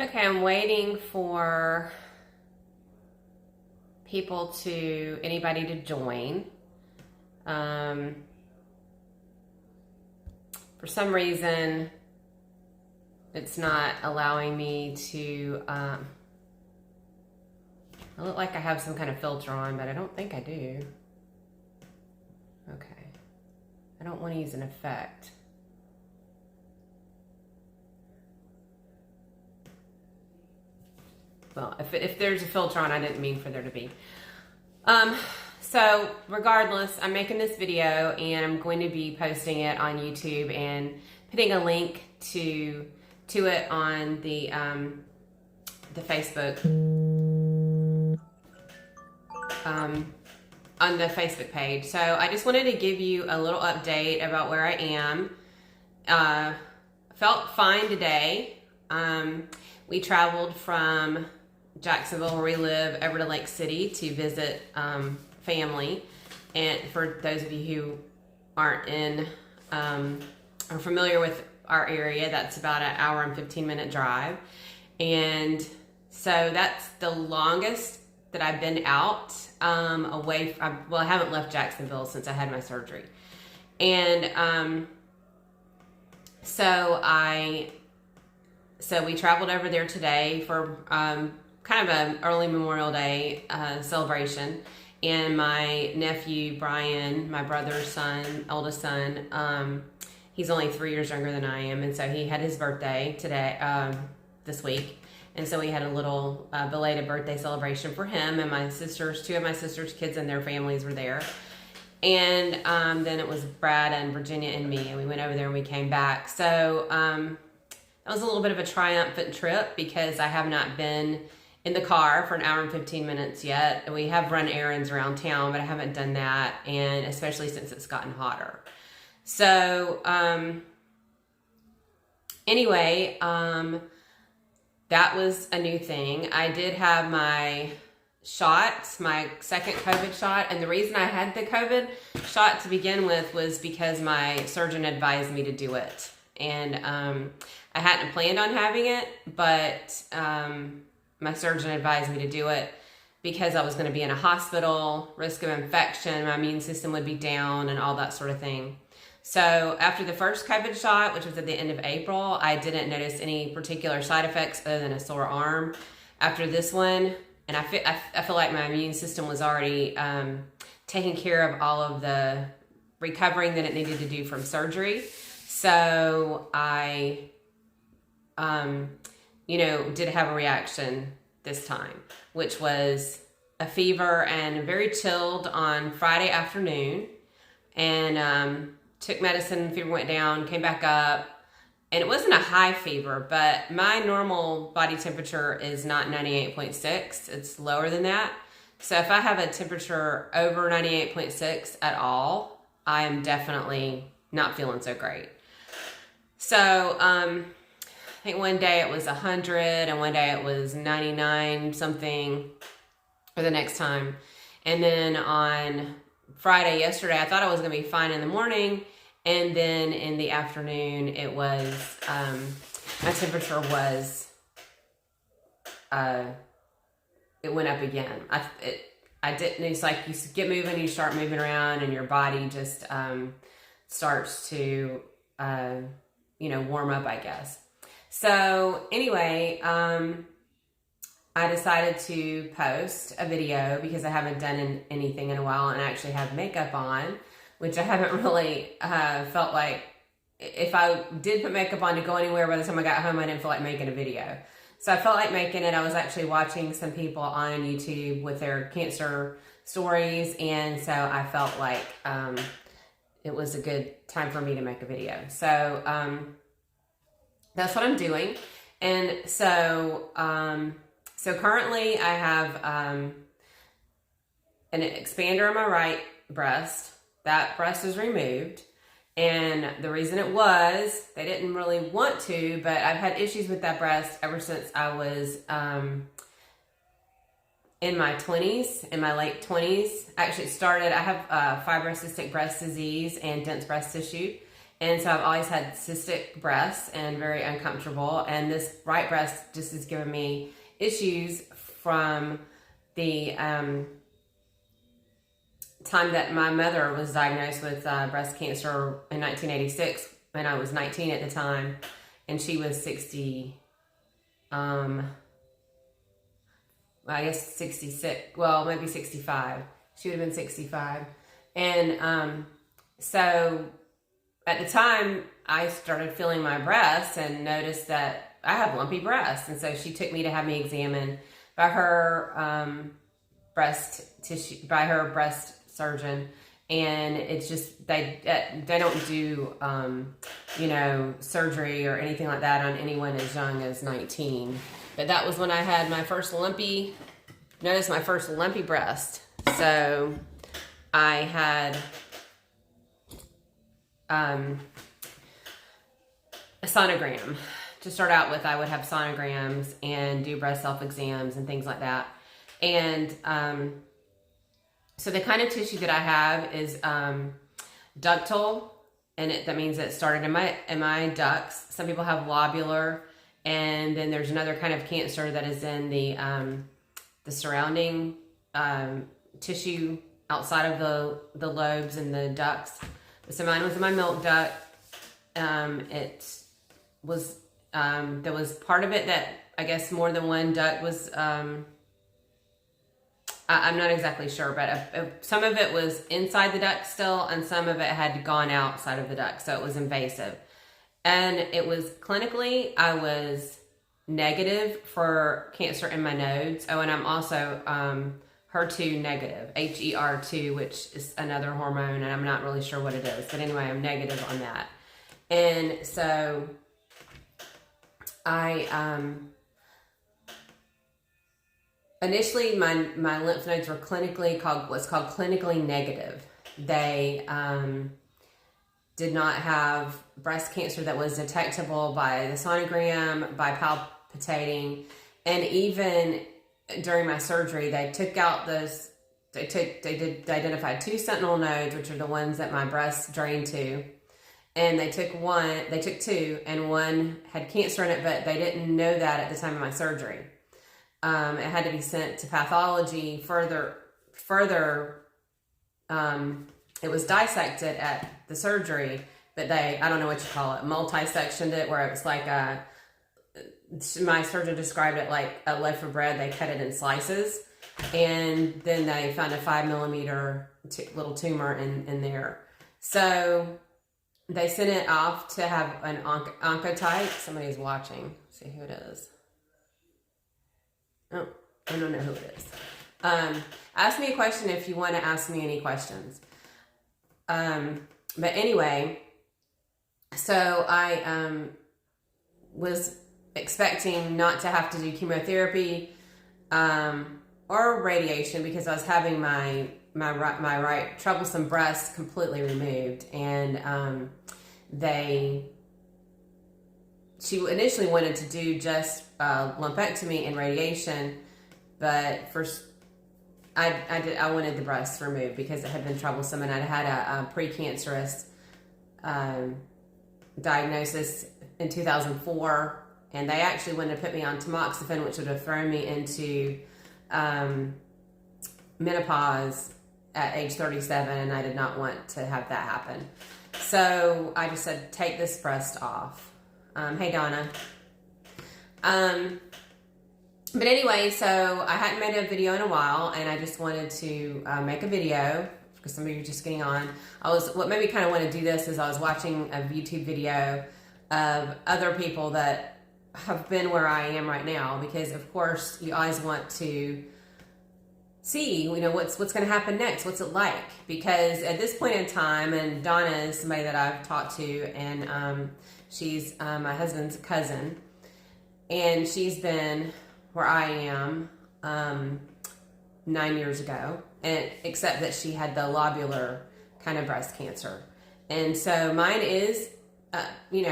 Okay, I'm waiting for anybody to join. Um, for some reason, it's not allowing me to, I look like I have some kind of filter on, but I don't think I do. Okay. I don't want to use an effect. Well, if there's a filter on, I didn't mean for there to be. So regardless, I'm making this video and I'm going to be posting it on YouTube and putting a link to it on the Facebook on the Facebook page. So I just wanted to give you a little update about where I am. Felt fine today. We traveled from Jacksonville, where we live, over to Lake City to visit family. And for those of you who aren't are familiar with our area, that's about an hour and 15-minute drive. And so that's the longest that I've been out away from, well, I haven't left Jacksonville since I had my surgery. And so we traveled over there today for kind of an early Memorial Day celebration. And my nephew, Brian, my brother's son, oldest son, he's only 3 years younger than I am. And so he had his birthday today, this week. And so we had a little belated birthday celebration for him, and two of my sister's kids and their families were there. And then it was Brad and Virginia and me, and we went over there and we came back. So that was a little bit of a triumphant trip because I have not been in the car for an hour and 15 minutes yet. We have run errands around town, but I haven't done that, and especially since it's gotten hotter. So anyway, that was a new thing. I did have my shots, my second COVID shot, and the reason I had the COVID shot to begin with was because my surgeon advised me to do it. And I hadn't planned on having it, but my surgeon advised me to do it because I was going to be in a hospital, risk of infection, my immune system would be down, and all that sort of thing. So after the first COVID shot, which was at the end of April, I didn't notice any particular side effects other than a sore arm. After this one, and I feel like my immune system was already taking care of all of the recovering that it needed to do from surgery. So I, did have a reaction this time, which was a fever and very chilled on Friday afternoon. And took medicine, fever went down, came back up. And it wasn't a high fever, but my normal body temperature is not 98.6. It's lower than that. So if I have a temperature over 98.6 at all, I am definitely not feeling so great. So I think one day it was 100 and one day it was 99 something for the next time. And then on Friday, yesterday, I thought I was going to be fine in the morning. And then in the afternoon, it was, my temperature was, it went up again. It's like you get moving, you start moving around, and your body just starts to, warm up, I guess. So anyway, I decided to post a video because I haven't done anything in a while and I actually have makeup on, which I haven't really felt like, if I did put makeup on to go anywhere, by the time I got home, I didn't feel like making a video. So I felt like making it. I was actually watching some people on YouTube with their cancer stories, and so I felt like it was a good time for me to make a video. So that's what I'm doing. And so currently I have an expander on my right breast. That breast is removed. And the reason it was, they didn't really want to, but I've had issues with that breast ever since I was in my 20s, in my late 20s. Actually, it started, I have fibrocystic breast disease and dense breast tissue. And so I've always had cystic breasts and very uncomfortable. And this right breast just has given me issues from the time that my mother was diagnosed with breast cancer in 1986, when I was 19 at the time, and she was 60, I guess 66, well, maybe 65. She would have been 65. And so at the time, I started feeling my breasts and noticed that I have lumpy breasts. And so she took me to have me examined by her breast surgeon. And it's just, they don't do, surgery or anything like that on anyone as young as 19. But that was when I had my first lumpy breast. So I had a sonogram. To start out with, I would have sonograms and do breast self-exams and things like that. And so the kind of tissue that I have is ductal, and that means it started in my ducts. Some people have lobular, and then there's another kind of cancer that is in the surrounding tissue outside of the lobes and the ducts. So mine was in my milk duct. It was there was part of it that I guess more than one duct was. I'm not exactly sure, but some of it was inside the duct still, and some of it had gone outside of the duct, so it was invasive. And it was clinically, I was negative for cancer in my nodes. Oh, and I'm also HER2 negative, HER2, which is another hormone, and I'm not really sure what it is. But anyway, I'm negative on that. And so I initially, my lymph nodes were called clinically negative. They did not have breast cancer that was detectable by the sonogram, by palpitating, and even during my surgery, they took out those. They identified 2 sentinel nodes, which are the ones that my breasts drain to, and they took 2, and one had cancer in it, but they didn't know that at the time of my surgery. It had to be sent to pathology further, it was dissected at the surgery, but I don't know what you call it, multi-sectioned it, where it was like my surgeon described it like a loaf of bread. They cut it in slices, and then they found a 5 millimeter little tumor in there. So they sent it off to have an oncotype. Somebody's watching. Let's see who it is. Oh, I don't know who it is. Ask me a question if you want to ask me any questions. But anyway, so I was expecting not to have to do chemotherapy or radiation, because I was having my right troublesome breast completely removed, and she initially wanted to do just lumpectomy and radiation, but first I wanted the breasts removed because it had been troublesome, and I'd had a precancerous diagnosis in 2004, and they actually wanted to put me on tamoxifen, which would have thrown me into menopause at age 37, and I did not want to have that happen. So I just said, take this breast off. Hey, Donna. But anyway, so I hadn't made a video in a while, and I just wanted to make a video because some of you are just getting on. What made me kind of want to do this is I was watching a YouTube video of other people that have been where I am right now, because of course you always want to see, what's going to happen next. What's it like? Because at this point in time, and Donna is somebody that I've talked to, and she's my husband's cousin, and she's been where I am 9 years ago, and except that she had the lobular kind of breast cancer. And so mine is, you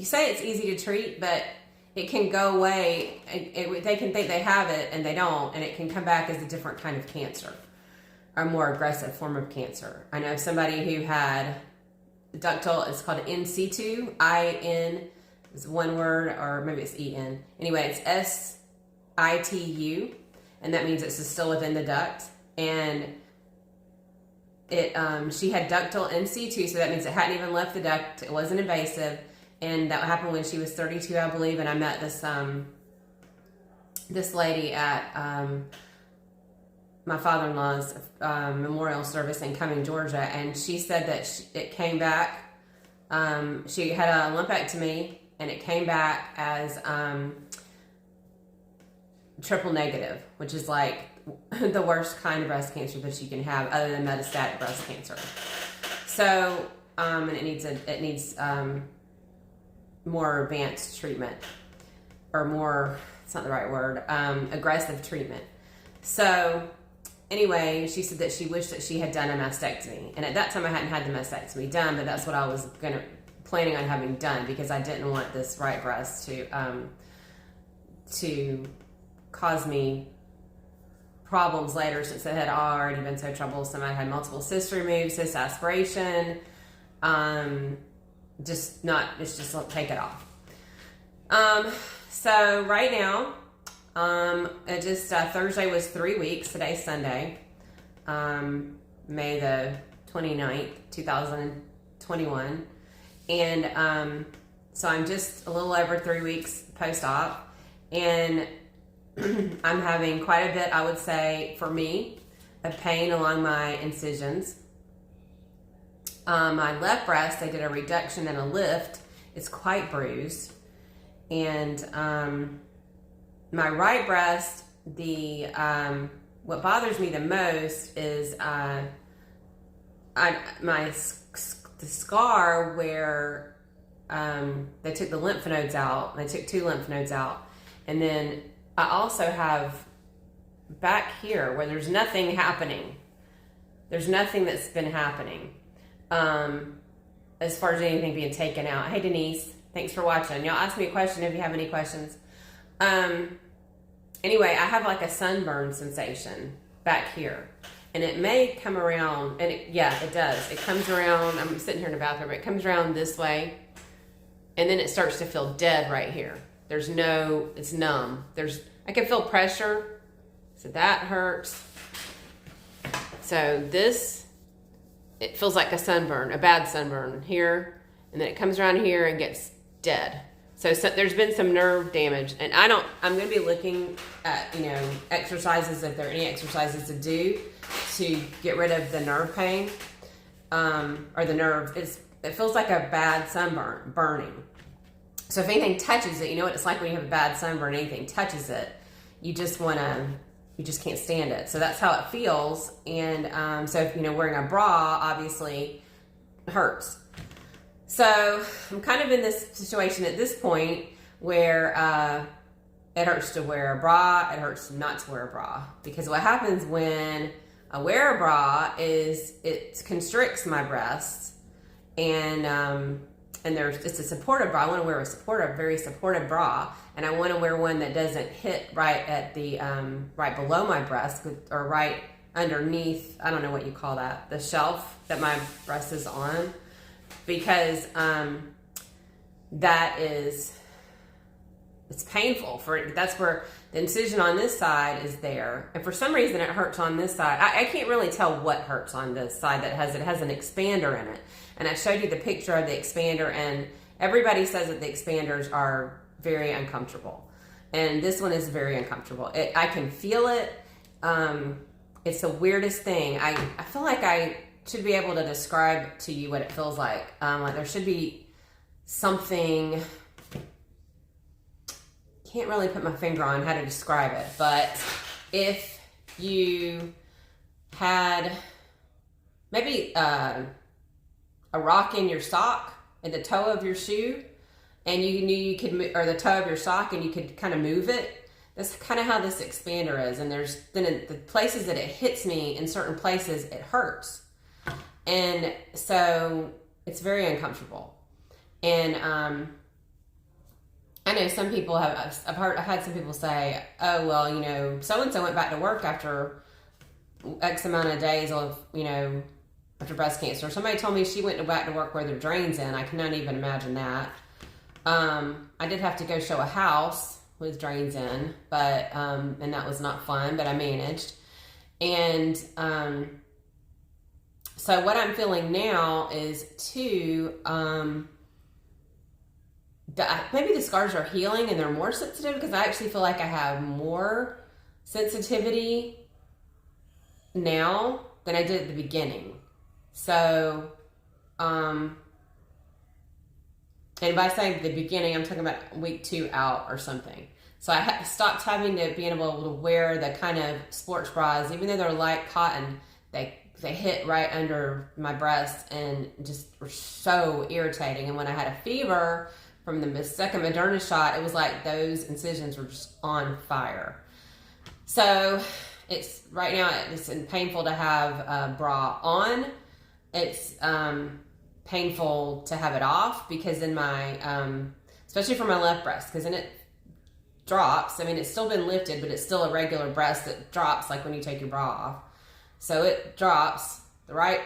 say it's easy to treat, but it can go away. They can think they have it, and they don't, and it can come back as a different kind of cancer, a more aggressive form of cancer. I know somebody who had ductal. It's called in situ. I-N is one word, or maybe it's E-N. Anyway, it's S-I-T-U, and that means it's still within the duct. And it she had ductal in situ, so that means it hadn't even left the duct. It wasn't invasive, and that happened when she was 32, I believe. And I met this this lady at my father-in-law's memorial service in Cumming, Georgia, and she said that it came back. She had a lumpectomy, and it came back as triple negative, which is like the worst kind of breast cancer that you can have, other than metastatic breast cancer. So, and it needs more advanced treatment, or more, it's not the right word, aggressive treatment. So anyway, she said that she wished that she had done a mastectomy. And at that time I hadn't had the mastectomy done, but that's what I was planning on having done, because I didn't want this right breast to cause me problems later, since it had already been so troublesome. I had multiple cysts removed, cyst aspiration, just take it off. So right now, Thursday was 3 weeks. Today's Sunday, May the 29th, 2021. And so I'm just a little over 3 weeks post-op, and I'm having quite a bit, I would say, for me, of pain along my incisions. My left breast, they did a reduction and a lift. It's quite bruised. And my right breast, what bothers me the most is the scar where they took the lymph nodes out. They took 2 lymph nodes out. And then I also have back here where there's nothing happening. There's nothing that's been happening as far as anything being taken out. Hey, Denise, thanks for watching. Y'all ask me a question if you have any questions. Anyway, I have like a sunburn sensation back here, and it may come around, and it does. It comes around, I'm sitting here in the bathroom, it comes around this way, and then it starts to feel dead right here. It's numb. I can feel pressure, so that hurts. So it feels like a sunburn, a bad sunburn here, and then it comes around here and gets dead. So there's been some nerve damage, and I'm going to be looking at, exercises, if there are any exercises to do to get rid of the nerve pain, or the nerve. It feels like a bad sunburn, burning. So if anything touches it, you know what it's like when you have a bad sunburn, anything touches it, you just can't stand it. So that's how it feels. And so if, wearing a bra obviously hurts. So I'm kind of in this situation at this point where it hurts to wear a bra, it hurts not to wear a bra. Because what happens when I wear a bra is it constricts my breasts, and it's a supportive bra. I want to wear a very supportive bra, and I want to wear one that doesn't hit right at the right below my breast, or right underneath, I don't know what you call that, the shelf that my breast is on, because it's painful. That's where the incision on this side is there, and for some reason it hurts on this side. I can't really tell what hurts on this side that has an expander in it. And I showed you the picture of the expander, and everybody says that the expanders are very uncomfortable. And this one is very uncomfortable. I can feel it. It's the weirdest thing. I feel like I should be able to describe to you what it feels like. Like there should be something, can't really put my finger on how to describe it, but if you had maybe a rock in your sock, in the toe of your shoe, and you knew you could, or the toe of your sock, and you could kind of move it. That's kind of how this expander is. And then in the places that it hits me, in certain places, it hurts. And so it's very uncomfortable. And I know some people I've had some people say, oh, well, so-and-so went back to work after X amount of days of, after breast cancer. Somebody told me she went back to work with her drains in. I cannot even imagine that. I did have to go show a house with drains in, but, and that was not fun, but I managed. And, so what I'm feeling now is maybe the scars are healing and they're more sensitive, because I actually feel like I have more sensitivity now than I did at the beginning. So, and by saying the beginning, I'm talking about week 2 out or something. So I stopped having to be able to wear the kind of sports bras, even though they're light cotton, they hit right under my breast and just were so irritating. And when I had a fever from the second Moderna shot, it was like those incisions were just on fire. So it's right now it's painful to have a bra on. It's painful to have it off, because in my, especially for my left breast, because then it drops. I mean, it's still been lifted, but it's still a regular breast that drops like when you take your bra off. So it drops. The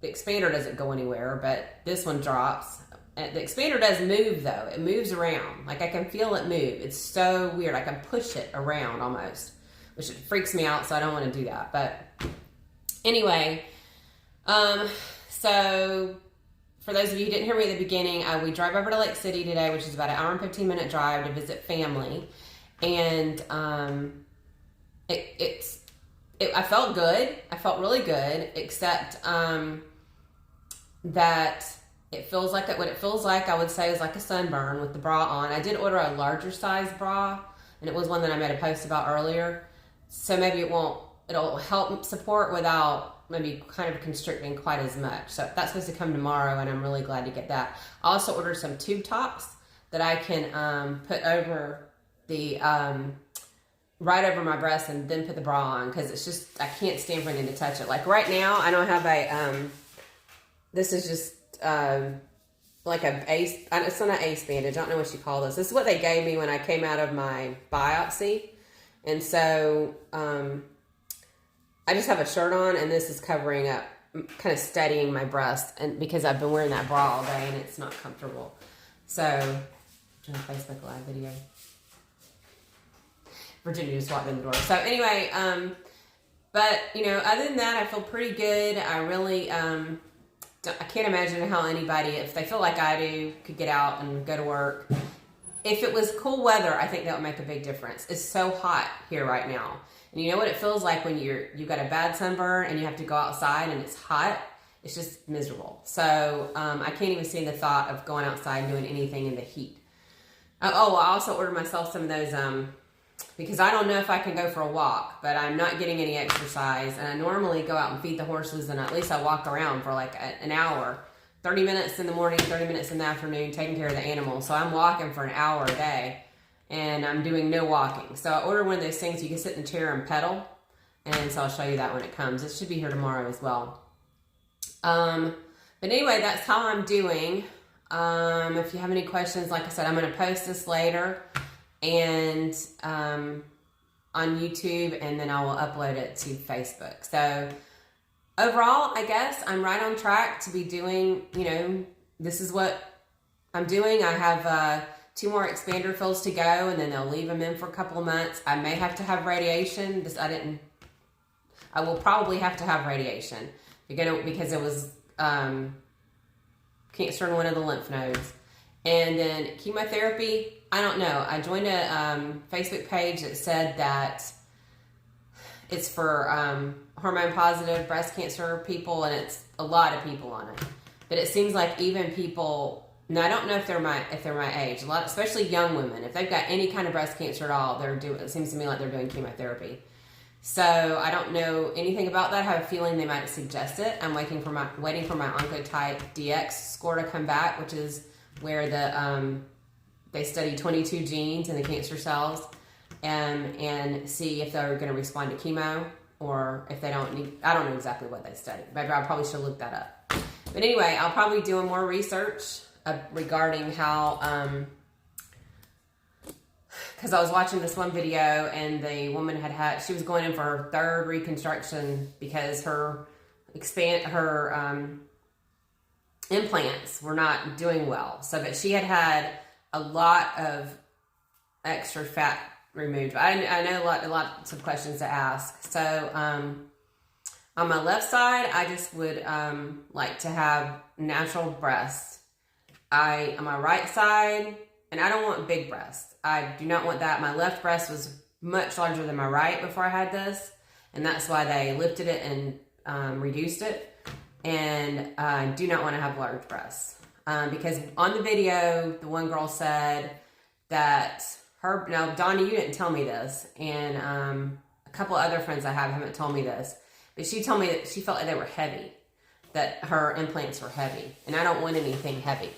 expander doesn't go anywhere, but this one drops. The expander does move though. It moves around. Like I can feel it move. It's so weird. I can push it around almost, which freaks me out, so I don't want to do that. But anyway, so for those of you who didn't hear me at the beginning, we drive over to Lake City today, which is about an hour and 15-minute drive to visit family. And I felt good. I felt really good, except that it feels like what it feels like, I would say, is like a sunburn with the bra on. I did order a larger size bra, and it was one that I made a post about earlier. So maybe it'll help support without maybe kind of constricting quite as much. So that's supposed to come tomorrow, and I'm really glad to get that. I also ordered some tube tops that I can put over the right over my breast and then put the bra on, because it's just, I can't stand for anything to touch it. Like right now, I don't have a, this is just like it's not an ace bandage. I don't know what you call this. This is what they gave me when I came out of my biopsy. And so I just have a shirt on, and this is covering up, kind of steadying my breast, and because I've been wearing that bra all day and it's not comfortable. So, doing a Facebook Live video. Virginia just walked in the door. So anyway, but you know, other than that, I feel pretty good. I really, I can't imagine how anybody, if they feel like I do, could get out and go to work. If it was cool weather, I think that would make a big difference. It's so hot here right now. And you know what it feels like when you got a bad sunburn and you have to go outside and it's hot? It's just miserable. So I can't even see the thought of going outside and doing anything in the heat. Oh, I also ordered myself some of those, because I don't know if I can go for a walk, but I'm not getting any exercise. And I normally go out and feed the horses, and at least I walk around for like an hour. 30 minutes in the morning, 30 minutes in the afternoon, taking care of the animals. So I'm walking for an hour a day, and I'm doing no walking. So I ordered one of those things you can sit in a chair and pedal, and so I'll show you that when it comes. It should be here tomorrow as well. But anyway, that's how I'm doing. If you have any questions, like I said, I'm going to post this later and on YouTube, and then I will upload it to Facebook. So overall, I guess I'm right on track to be doing, you know, this is what I'm doing. I have 2 more expander fills to go, and then they'll leave them in for a couple of months. I may have to have radiation. I will probably have to have radiation because it was cancer in one of the lymph nodes. And then chemotherapy, I don't know. I joined a Facebook page that said that it's for hormone positive breast cancer people, and it's a lot of people on it. But it seems like even people, now I don't know if they're my age, a lot, especially young women, if they've got any kind of breast cancer at all, it seems to me like they're doing chemotherapy. So I don't know anything about that. I have a feeling they might suggest it. I'm waiting for my Oncotype DX score to come back, which is where they study 22 genes in the cancer cells and see if they're going to respond to chemo, or if they don't need, I don't know exactly what they studied. Maybe I probably should look that up. But anyway, I'll probably do more research regarding how, because I was watching this one video, and the woman she was going in for her 3rd reconstruction because her implants were not doing well. So, but she had a lot of extra fat removed. I know lots of questions to ask. So, on my left side, I just would like to have natural breasts. On my right side, and I don't want big breasts. I do not want that. My left breast was much larger than my right before I had this, and that's why they lifted it and reduced it. And I do not want to have large breasts because on the video, the one girl said that now Donnie, you didn't tell me this, and a couple of other friends I have haven't told me this, but she told me that she felt like they were heavy, that her implants were heavy, and I don't want anything heavy.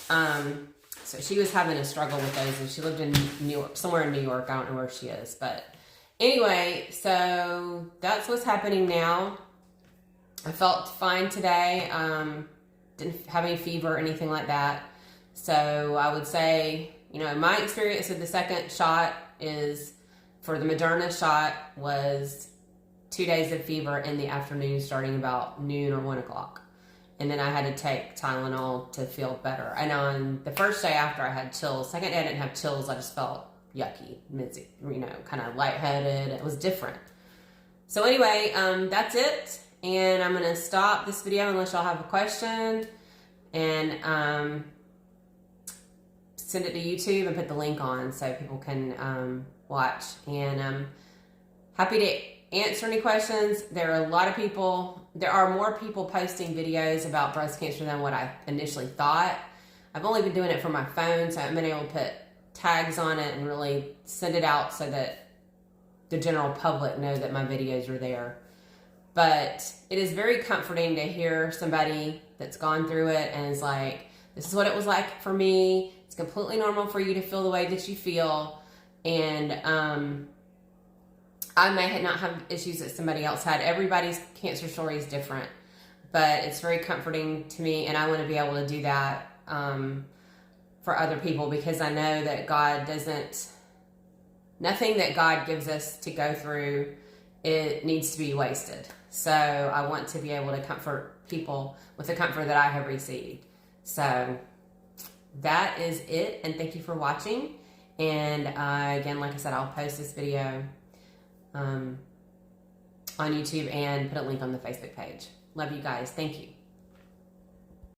So she was having a struggle with those, and she lived in New York, somewhere in New York. I don't know where she is, but anyway, so that's what's happening now. I felt fine today. Didn't have any fever or anything like that. So I would say, you know, my experience with the second shot is, for the Moderna shot, was 2 days of fever in the afternoon, starting about noon or 1 o'clock. And then I had to take Tylenol to feel better. And on the first day after, I had chills. Second day I didn't have chills. I just felt yucky, you know, kind of lightheaded. It was different. So anyway, that's it. And I'm going to stop this video unless y'all have a question. And send it to YouTube and put the link on so people can watch. And I'm happy to answer any questions. There are more people posting videos about breast cancer than what I initially thought. I've only been doing it from my phone, so I haven't been able to put tags on it and really send it out so that the general public know that my videos are there. But it is very comforting to hear somebody that's gone through it and is like, this is what it was like for me. It's completely normal for you to feel the way that you feel. And I may not have issues that somebody else had. Everybody's cancer story is different, but it's very comforting to me, and I want to be able to do that for other people, because I know that nothing that God gives us to go through, it needs to be wasted. So I want to be able to comfort people with the comfort that I have received. So that is it, and thank you for watching. And again, like I said, I'll post this video on YouTube and put a link on the Facebook page. Love you guys. Thank you.